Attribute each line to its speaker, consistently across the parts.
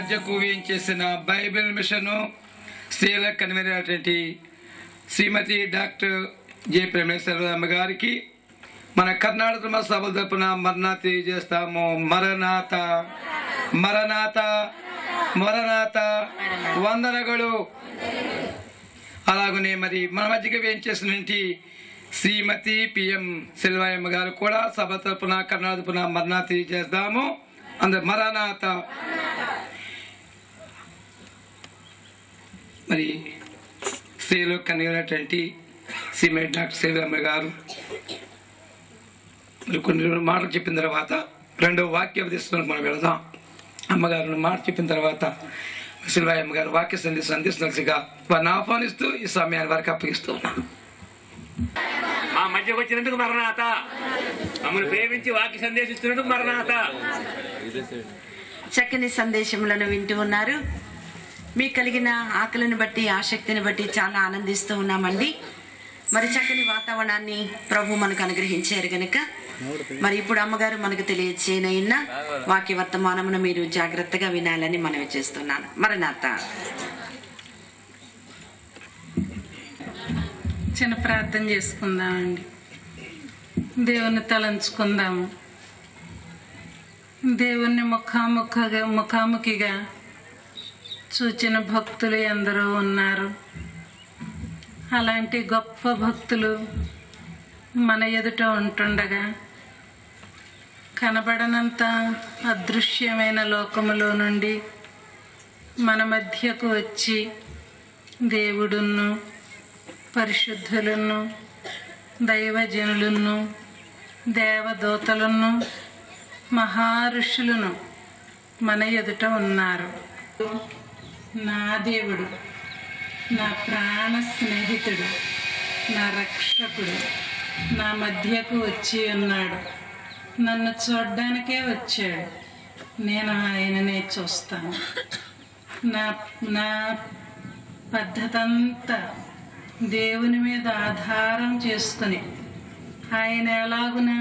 Speaker 1: మధ్యకు వేయించేసిన Bible machine స్త్రీల convener శ్రీమతి doctor J ప్రేమేశ్వరమ్మ గారికి మన కర్ణాటక సభల తరపున మరణా తెలియజేస్తాము. మరణాత మరణాత మరణాత వందనಗಳು. అలాగనే మరి మన మధ్యకి వేయించేసినటువంటి శ్రీమతి పిఎం సెల్వాయమ్మ గారు కూడా సభ తరపున కర్ణాటక మరణా తెలియజేస్తాము. అందరు మరణాత. మరి స్త్రీలో కన్వీనటువంటి శ్రీమతి డాక్టర్ సెల్వమ్మ గారు మరి కొన్ని మాటలు చెప్పిన తర్వాత రెండవ వాక్య ఉపదేశంలో మనం వెళదాం. అమ్మగారు మాట చెప్పిన తర్వాత సెల్వాయమ్మ గారు వాక్య సందేశం అందిస్తున్నట్టుగా వారిని ఆహ్వానిస్తూ ఈ సమయాన్ని వారికి అప్పగిస్తూ ఉన్నాను.
Speaker 2: మా మధ్యకు వచ్చినందుకు మరణాత, మమ్మల్ని ప్రేమించి వాక్య సందేశిస్తున్నందుకు మరణాత.
Speaker 3: చక్కని సందేశములను వింటూ ఉన్నారు. మీకు కలిగిన ఆకలిని బట్టి ఆసక్తిని బట్టి చాలా ఆనందిస్తూ ఉన్నామండి. మరి చక్కని వాతావరణాన్ని ప్రభు మనకు అనుగ్రహించారు గనుక మరి ఇప్పుడు అమ్మగారు మనకు తెలియచేయనైనా వాక్య వర్తమానమును మీరు జాగ్రత్తగా వినాలని మనవి చేస్తున్నాను. మరణాత.
Speaker 4: చిన్న ప్రార్థన చేసుకుందామండి. దేవుని తలంచుకుందాము. దేవుణ్ణి ముఖాముఖిగా చూచిన భక్తులు ఎందరో ఉన్నారు. అలాంటి గొప్ప భక్తులు మన ఎదుట ఉంటుండగా కనబడనంత అదృశ్యమైన లోకములో నుండి మన మధ్యకు వచ్చి దేవుడును పరిశుద్ధులను దైవజనులను దేవదూతలను మహారుషులను మన ఎదుట ఉన్నారు. నా దేవుడు, నా ప్రాణ స్నేహితుడు, నా రక్షకుడు నా మధ్యకు వచ్చి ఉన్నాడు. నన్ను చూడ్డానికే వచ్చాడు. నేను ఆయననే చూస్తాను. నా పద్ధతి అంతా దేవుని మీద ఆధారం చేసుకుని ఆయన ఎలాగునా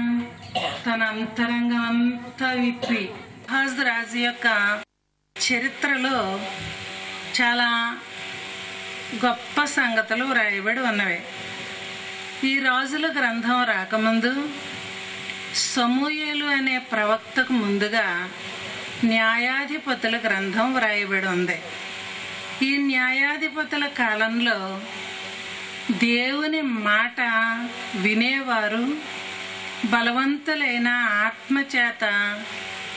Speaker 4: తన అంతరంగం అంతా విప్పి రాజు యొక్క చరిత్రలో చాలా గొప్ప సంగతులు వ్రాయబడి ఉన్నవి. ఈ రాజుల గ్రంథం రాకముందు సమూయేలు అనే ప్రవక్తకు ముందుగా న్యాయాధిపతుల గ్రంథం వ్రాయబడి ఉంది. ఈ న్యాయాధిపతుల కాలంలో దేవుని మాట వినేవారు బలవంతులైన ఆత్మచేత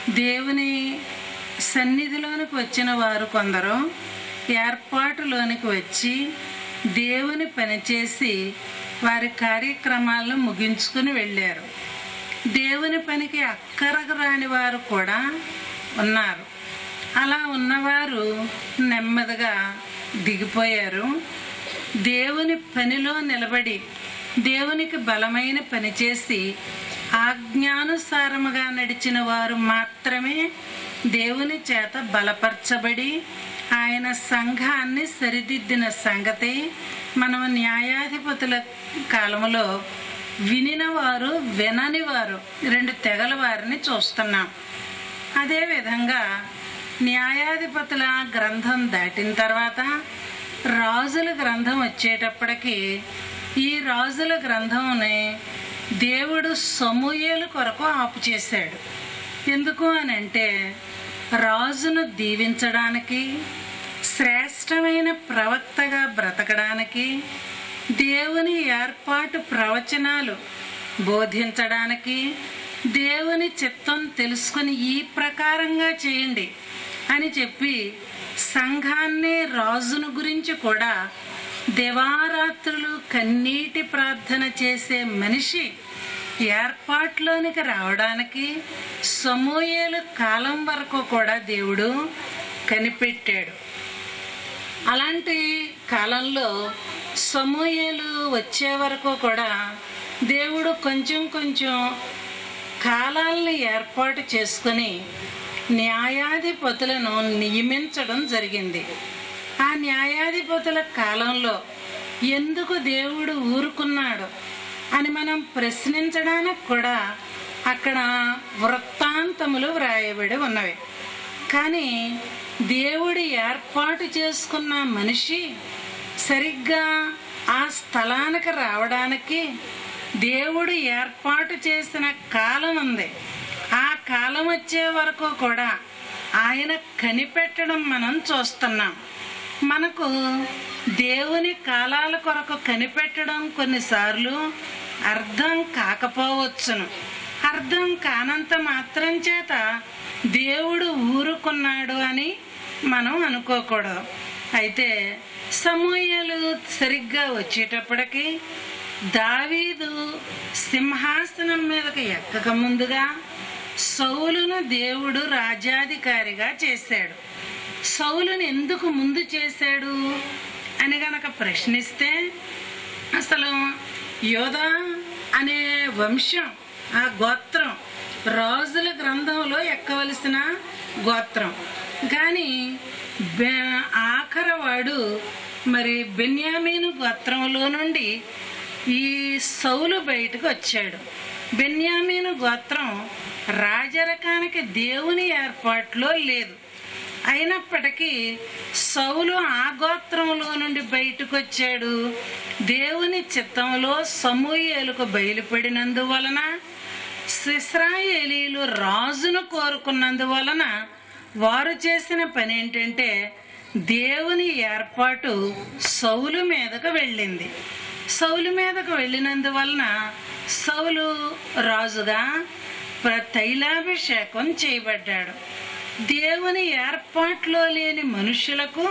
Speaker 4: దేవుని సన్నిధిలోనికి వచ్చిన వారు కొందరు ఏర్పాటులోనికి వచ్చి దేవుని పనిచేసి వారి కార్యక్రమాలను ముగించుకుని వెళ్ళారు. దేవుని పనికి అక్కరకు రాని వారు కూడా ఉన్నారు. అలా ఉన్నవారు నెమ్మదిగా దిగిపోయారు. దేవుని పనిలో నిలబడి దేవునికి బలమైన పని చేసి ఆజ్ఞానుసారముగా నడిచిన వారు మాత్రమే దేవుని చేత బలపరచబడి ఆయన సంఘాన్ని సరిదిద్దిన సంగతి మనం న్యాయాధిపతుల కాలంలో వినిన వారు వినని వారు రెండు తెగల వారిని చూస్తున్నాం. అదేవిధంగా న్యాయాధిపతుల గ్రంథం దాటిన తర్వాత రాజుల గ్రంథం వచ్చేటప్పటికి ఈ రాజుల గ్రంథంని దేవుడు సమూయేలు కొరకు ఆపు చేశాడు. ఎందుకు అని అంటే రాజును దీవించడానికి, శ్రేష్టమైన ప్రవక్తగా బ్రతకడానికి, దేవుని ఏర్పాటు ప్రవచనాలు బోధించడానికి, దేవుని చిత్తం తెలుసుకుని ఈ ప్రకారంగా చేయండి అని చెప్పి సంఘాన్ని రాజును గురించి కూడా దివారాత్రులు కన్నీటి ప్రార్థన చేసే మనిషి ఏర్పాట్లోనికి రావడానికి సమూయేలు కాలం వరకు కూడా దేవుడు కనిపెట్టాడు. అలాంటి కాలంలో సమూయేలు వచ్చే వరకు కూడా దేవుడు కొంచెం కొంచెం కాలాలను ఏర్పాటు చేసుకొని న్యాయాధిపతులను నియమించడం జరిగింది. ఆ న్యాయాధిపతుల కాలంలో ఎందుకు దేవుడు ఊరుకున్నాడు అని మనం ప్రశ్నించడానికి కూడా అక్కడ వృత్తాంతములు వ్రాయబడి ఉన్నవి. కానీ దేవుడు ఏర్పాటు చేసుకున్న మనిషి సరిగ్గా ఆ స్థలానికి రావడానికి దేవుడు ఏర్పాటు చేసిన కాలం ఉంది. ఆ కాలం వచ్చే వరకు కూడా ఆయన కనిపెట్టడం మనం చూస్తున్నాం. మనకు దేవుని కాలాల కొరకు కనిపెట్టడం కొన్నిసార్లు అర్థం కాకపోవచ్చును. అర్థం కానంత మాత్రం చేత దేవుడు ఊరుకున్నాడు అని మనం అనుకోకూడదు. అయితే సమూయేలు సరిగ్గా వచ్చేటప్పటికి దావీదు సింహాసనం మీదకి ఎక్కక ముందుగా సౌలును దేవుడు రాజ్యాధికారిగా చేశాడు. సౌలును ఎందుకు ముందు చేశాడు అని గనక ప్రశ్నిస్తే, అసలు యోధా అనే వంశం, ఆ గోత్రం రాజుల గ్రంథంలో ఎక్కవలసిన గోత్రం. కానీ ఆఖరవాడు మరి బెన్యామీను గోత్రంలో నుండి ఈ సౌలు బయటకు వచ్చాడు. బెన్యామీను గోత్రం రాజరకానికి దేవుని ఏర్పాట్లో లేదు. అయినప్పటికీ సౌలు ఆ గోత్రంలో నుండి బయటకు వచ్చాడు. దేవుని చిత్తంలో సమూయేలుకు బయలుపడినందువలన, ఇశ్రాయేలీలు రాజును కోరుకున్నందువలన వారు చేసిన పని ఏంటంటే దేవుని ఏర్పాటు సౌలు మీదకు వెళ్ళింది. సౌలు మీదకు వెళ్ళినందువలన సౌలు రాజుగా తైలాభిషేకం చేయబడ్డాడు. దేవుని ఏర్పాట్లో లేని మనుషులకు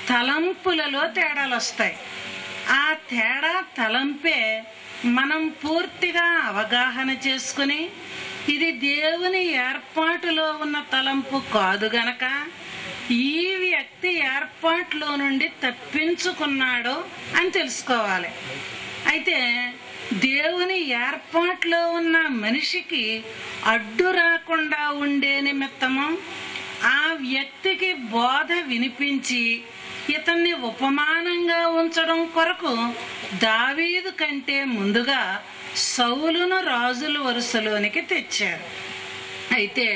Speaker 4: తలంపులలో తేడాలు వస్తాయి. ఆ తేడా తలంపే మనం పూర్తిగా అవగాహన చేసుకుని ఇది దేవుని ఏర్పాటులో ఉన్న తలంపు కాదు గనక ఈ వ్యక్తి ఏర్పాట్లో నుండి తప్పించుకున్నాడు అని తెలుసుకోవాలి. అయితే దేవుని ఏర్పాట్లో ఉన్న మనిషికి అడ్డు రాకుండా ఉండే నిమిత్తము ఆ వ్యక్తికి బోధ వినిపించి ఇతన్ని ఉపమానంగా ఉంచడం కొరకు దావీదు కంటే ముందుగా సౌలును రాజుల వరుసలోనికి తెచ్చారు. అయితే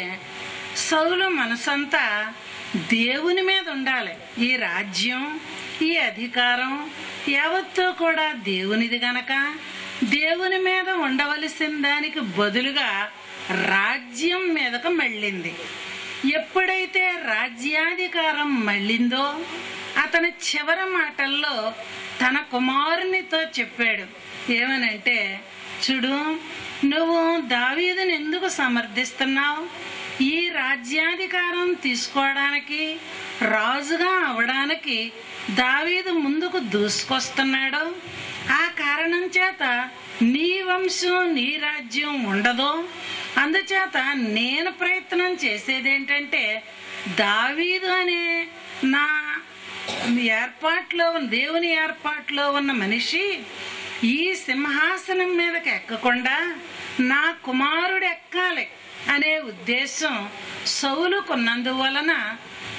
Speaker 4: సౌలు మనసంతా దేవుని మీద ఉండాలి. ఈ రాజ్యం, ఈ అధికారం యావత్తూ కూడా దేవునిది గనక దేవుని మీద ఉండవలసిన దానికి బదులుగా రాజ్యం మీదకు మళ్ళింది. ఎప్పుడైతే రాజ్యాధికారం మళ్ళిందో అతని చివరి మాటల్లో తన కుమారునితో చెప్పాడు. ఏమనంటే, చూడు, నువ్వు దావీదుని ఎందుకు సమర్థిస్తున్నావు? ఈ రాజ్యాధికారం తీసుకోవడానికి, రాజుగా అవడానికి దావీదు ముందుకు దూసుకొస్తున్నాడు. ఆ కారణం చేత నీ వంశం, నీ రాజ్యం ఉండదు. అందుచేత నేను ప్రయత్నం చేసేదేంటంటే దావీదు అనే నా ఏర్పాట్లో, దేవుని ఏర్పాట్లో ఉన్న మనిషి ఈ సింహాసనం మీదకి ఎక్కకుండా నా కుమారుడు ఎక్కాలి అనే ఉద్దేశం సౌలుకున్నందువలన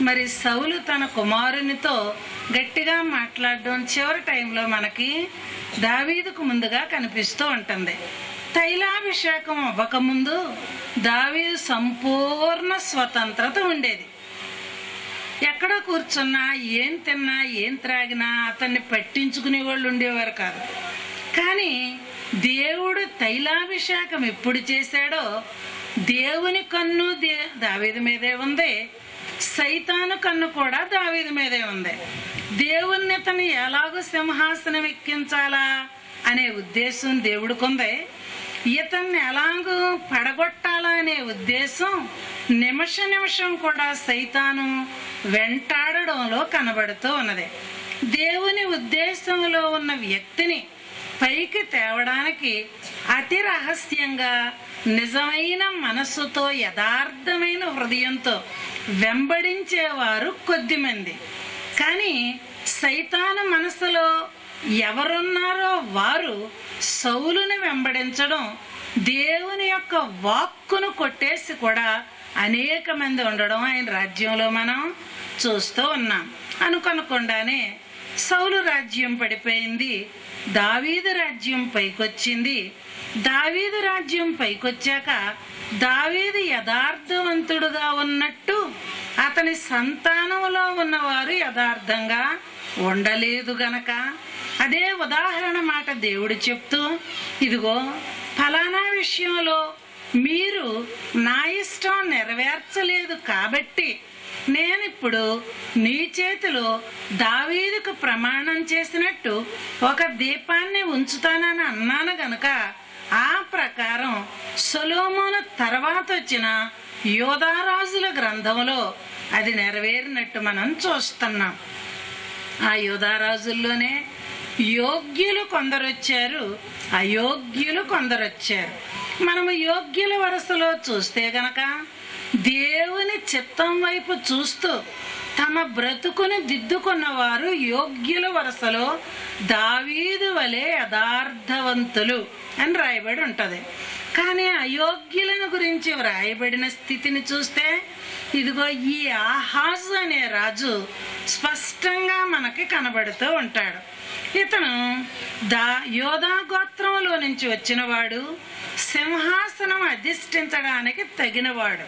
Speaker 4: మరి సౌలు తన కుమారునితో గట్టిగా మాట్లాడడం చివరి టైంలో మనకి దావీదుకు ముందుగా కనిపిస్తూ ఉంటుంది. తైలాభిషేకం అవ్వకముందు దావీదు సంపూర్ణ స్వతంత్రత ఉండేది. ఎక్కడ కూర్చున్నా, ఏం తిన్నా, ఏం త్రాగినా అతన్ని పట్టించుకునే వాళ్ళు ఉండేవారు కాదు. కానీ దేవుడు తైలాభిషేకం ఎప్పుడు చేశాడో దేవుని కన్ను దావీదు మీదే ఉంది, సైతాను కన్ను కూడా దావీదు మీదే ఉంది. దేవుణ్ణి తను ఎలాగో సింహాసనం ఎక్కించాలా అనే ఉద్దేశం దేవుడికి, ఇతన్ని ఎలాగో పడగొట్టాలా అనే ఉద్దేశం నిమిషం కూడా సైతాను వెంటాడడంలో కనబడుతూ ఉన్నది. దేవుని ఉద్దేశంలో ఉన్న వ్యక్తిని పైకి తేవడానికి అతి రహస్యంగా, నిజమైన మనస్సుతో, యథార్థమైన హృదయంతో వెంబడించేవారు కొద్దిమంది. కానీ సైతాను మనసులో ఎవరున్నారో వారు సౌలుని వెంబడించడం, దేవుని యొక్క వాక్కును కొట్టేసి కూడా అనేక మంది ఉండడం ఆయన రాజ్యంలో మనం చూస్తూ ఉన్నాం. అనుకోనకుండానే సౌలు రాజ్యం పడిపోయింది, దావీదు రాజ్యం పైకొచ్చింది. దావీదు రాజ్యం పైకొచ్చాక దావీదు యథార్థవంతుడుగా ఉన్నట్టు అతని అతని సంతానంలో ఉన్నవారు యథార్థంగా ఉండలేదు గనక. అదే ఉదాహరణ మాట దేవుడు చెప్తూ, ఇదిగో ఫలానా విషయంలో మీరు నా ఇష్టం నెరవేర్చలేదు కాబట్టి నేనిప్పుడు నీ చేతిలో దావీదుకు ప్రమాణం చేసినట్టు ఒక దీపాన్ని ఉంచుతానని అన్నాను గనుక ఆ ప్రకారం సొలొమోను తర్వాత వచ్చిన యోధారాజుల గ్రంథంలో అది నెరవేరినట్టు మనం చూస్తున్నాం. ఆ యోధారాజుల్లోనే యోగ్యులు కొందరు వచ్చారు, అయోగ్యులు కొందరు వచ్చారు. మనము యోగ్యుల వరుసలో చూస్తే గనక దేవుని చిత్తం వైపు చూస్తూ తమ బ్రతుకుని దిద్దుకున్నవారు యోగ్యుల వరుసలో దావీదు వలె యథార్థవంతులు అని రాయబడి ఉంటది. కానీ అయోగ్యులను గురించి వ్రాయబడిన స్థితిని చూస్తే ఇదిగో ఈ ఆహాజు అనే రాజు స్పష్టంగా మనకి కనబడుతూ ఉంటాడు. ఇతను యోధా గోత్రంలో నుంచి వచ్చినవాడు, సింహాసనం అధిష్ఠించడానికి తగినవాడు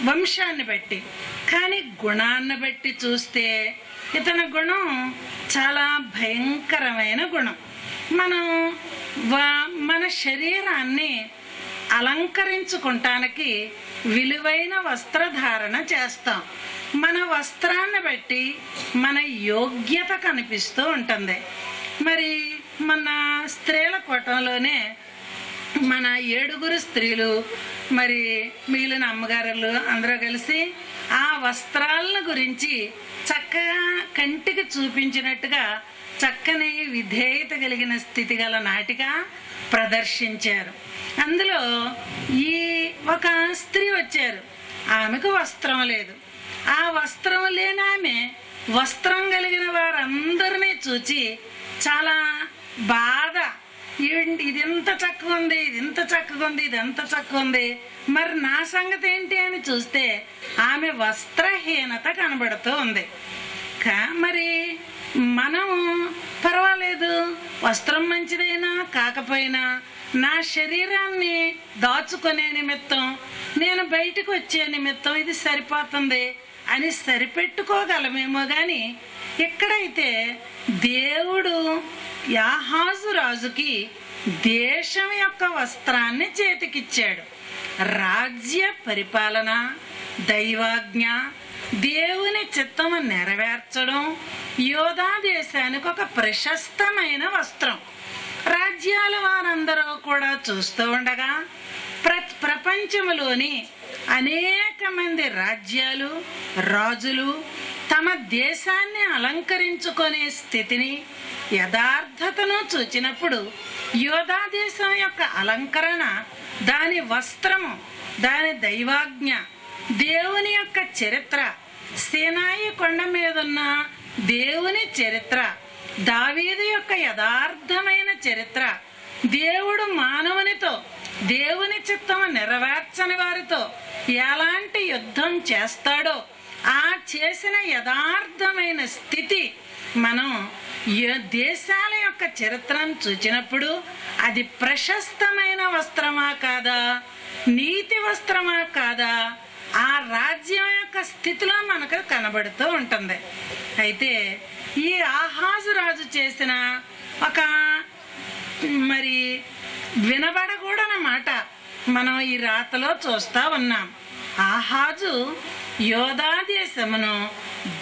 Speaker 4: వంశాన్ని బట్టి. కానీ గుణాన్ని బట్టి చూస్తే ఇతని గుణం చాలా భయంకరమైన గుణం. మనం మన శరీరాన్ని అలంకరించుకుంటానికి విలువైన వస్త్రధారణ చేస్తాం. మన వస్త్రాన్ని బట్టి మన యోగ్యత కనిపిస్తూ ఉంటుంది. మరి మన స్త్రీల కోటంలోనే మన 7 స్త్రీలు మరి మిగిలిన అమ్మగారులు అందరూ కలిసి ఆ వస్త్రాలను గురించి చక్కగా కంటికి చూపించినట్టుగా చక్కని విధేయత కలిగిన స్థితి గల నాటిక ప్రదర్శించారు. అందులో ఈ ఒక స్త్రీ వచ్చారు, ఆమెకు వస్త్రం లేదు. ఆ వస్త్రం లేని ఆమె వస్త్రం కలిగిన వారందరినీ చూచి చాలా బాధ, ఇది ఎంత చక్కగా ఉంది, ఇది ఇంత చక్కగా ఉంది, ఇది ఎంత చక్కగా ఉంది, మరి నా సంగతి ఏంటి అని చూస్తే ఆమె వస్త్రహీనత కనబడుతూ ఉంది. మరి మనం పర్వాలేదు, వస్త్రం మంచిదైనా కాకపోయినా నా శరీరాన్ని దాచుకునే నిమిత్తం, నేను బయటకు వచ్చే నిమిత్తం ఇది సరిపోతుంది అని సరిపెట్టుకోగలమేమో. కానీ ఎక్కడైతే దేవుడు యాహాజు రాజుకి దేశం యొక్క వస్త్రాన్ని చేతికిచ్చాడు, రాజ్య పరిపాలన, దైవాజ్ఞ, దేవుని చిత్తము నెరవేర్చడం యోధా దేశానికి ఒక ప్రశస్తమైన వస్త్రం. రాజ్యాల వారందరూ కూడా చూస్తూ ఉండగా ప్రపంచంలోని అనేక మంది రాజ్యాలు, రాజులు తమ దేశాన్ని అలంకరించుకునే స్థితిని, యథార్థతను చూచినప్పుడు యోధా దేశం యొక్క అలంకరణ, దాని వస్త్రము, దాని దైవాజ్ఞ, దేవుని యొక్క చరిత్ర, సీనాయి కొండ మీదున్న దేవుని చరిత్ర, దావీదు యొక్క యథార్థమైన చరిత్ర, దేవుడు మానవునితో దేవుని చిత్తము నెరవేర్చని వారితో ఎలాంటి యుద్ధం చేస్తాడో ఆ చేసిన యథార్థమైన స్థితి మనం దేశాల యొక్క చరిత్రను చూచినప్పుడు అది ప్రశస్తమైన వస్త్రమా కాదా, నీతి వస్త్రమా కాదా, ఆ రాజ్యం యొక్క స్థితిలో మనకు కనబడుతూ ఉంటుంది. అయితే ఈ ఆహాజు రాజు చేసిన ఒక మరి వినబడకూడనమాట మనం ఈ రాతలో చూస్తా ఉన్నాం. ఆహాజు యోధా దేశమును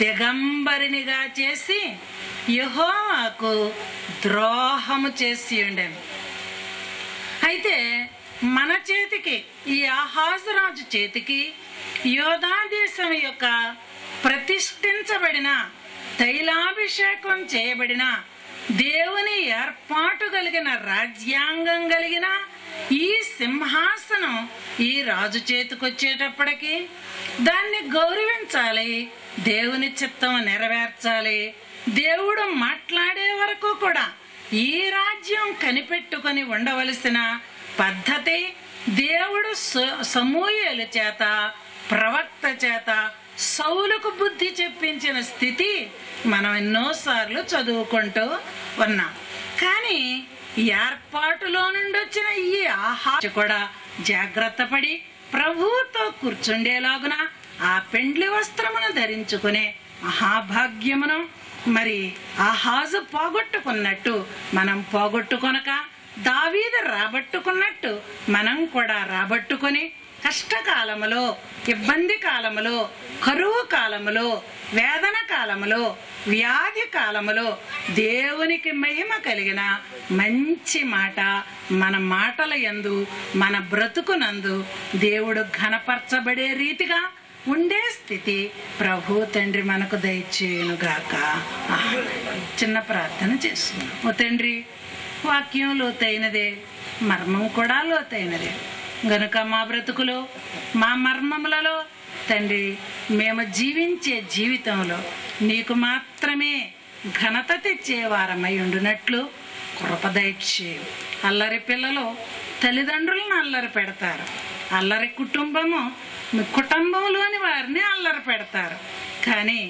Speaker 4: దిగంబరినిగా చేసి యెహోవాకు ద్రోహము చేసి ఉండెను. అయితే మన చేతికి, ఈ ఆహాజు రాజు చేతికి యోధా దేశం యొక్క ప్రతిష్ఠించబడిన, తైలాభిషేకం చేయబడిన, దేవుని ఏర్పాటు కలిగిన, రాజ్యాంగం కలిగిన ఈ సింహాసనం ఈ రాజు చేతికొచ్చేటప్పటికి దాన్ని గౌరవించాలి, దేవుని చిత్తం నెరవేర్చాలి. దేవుడు మాట్లాడే వరకు కూడా ఈ రాజ్యం కనిపెట్టుకొని ఉండవలసిన పద్ధతి దేవుడు సమూయేలు చేత, ప్రవక్త చేత సౌలుకు బుద్ధి చెప్పించిన స్థితి మనం ఎన్నోసార్లు చదువుకుంటూ ఉన్నాం. కానీ ఏర్పాటులో నుండి వచ్చిన ఈ ఆహాజు కూడా జాగ్రత్త పడి ప్రభువుతో కూర్చుండేలాగున ఆ పెండ్లి వస్త్రమును ధరించుకునే మహాభాగ్యమును మరి ఆహాజు పోగొట్టుకున్నట్టు మనం పోగొట్టుకొనక దావీదు రాబట్టుకున్నట్టు మనం కూడా రాబట్టుకొని కష్టకాలములో, ఇబ్బంది కాలములో, కరువు కాలములో, వేదన కాలములో, వ్యాధి కాలములో దేవునికి మహిమ కలిగిన మంచి మాట మన మాటల యందు, మన బ్రతుకునందు దేవుడు ఘనపరచబడే రీతిగా ఉండే స్థితి ప్రభు తండ్రి మనకు దయచేయునుగాక. చిన్న ప్రార్థన చేస్తున్నాం. ఓ తండ్రి, వాక్యం లోతైనదే, మర్మం కూడా లోతైనదే గనుక మా బ్రతుకులో, మా మర్మములలో తండ్రి మేము జీవించే జీవితంలో నీకు మాత్రమే ఘనత తెచ్చేవారమై ఉండునట్లు కృప దయచేయు. అల్లరి పిల్లలు తల్లిదండ్రులను అల్లరి పెడతారు, అల్లరి కుటుంబంలోని వారిని అల్లరి పెడతారు. కానీ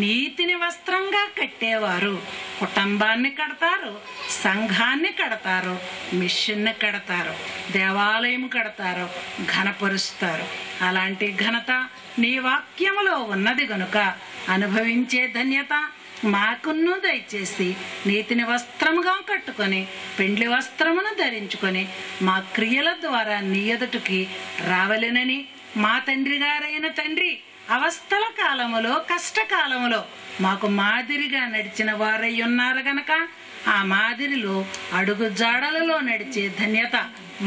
Speaker 4: నీతిని వస్త్రంగా కట్టేవారు కుటుంబాన్ని కడతారు, సంఘాన్ని కడతారు, మిషన్ని కడతారు, దేవాలయం కడతారు, ఘనపరుస్తారు. అలాంటి ఘనత నీ వాక్యములో ఉన్నది గనుక అనుభవించే ధన్యత మాకును దయచేసి నీతిని వస్త్రముగా కట్టుకొని పెండ్లి వస్త్రమును ధరించుకొని మా క్రియల ద్వారా నీ ఎదుటికి రావలెనని మా తండ్రి గారైన తండ్రి అవస్థల కాలములో, కష్టకాలములో మాకు మాదిరిగా నడిచిన వారై ఉన్నారు గనక ఆ మాదిరిలో అడుగు జాడలలో నడిచే ధన్యత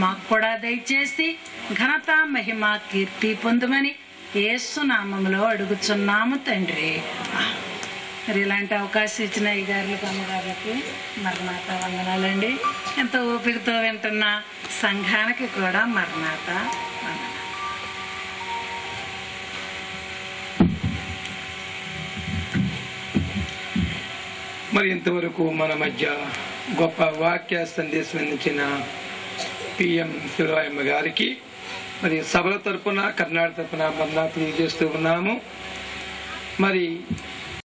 Speaker 4: మాకు కూడా దయచేసి ఘనత, మహిమ, కీర్తి పొందుమని యేసు నామములో అడుగుచున్నాము తండ్రి. మరి ఇలాంటి అవకాశం ఇచ్చిన ఈ గారులకు, అమ్మగారులకి మరణాత వందనాలండి. ఎంతో ఓపికతో వింటున్న సంఘానికి కూడా మరణాత వందనాలు.
Speaker 1: మరి ఇంతవరకు మన మధ్య గొప్ప వాక్య సందేశం అందించిన పిఎం శివరాయమ్మ గారికి మరి సభల తరపున, కర్ణాటక తరపున మరణాలు తెలియజేస్తూ ఉన్నాము. మరి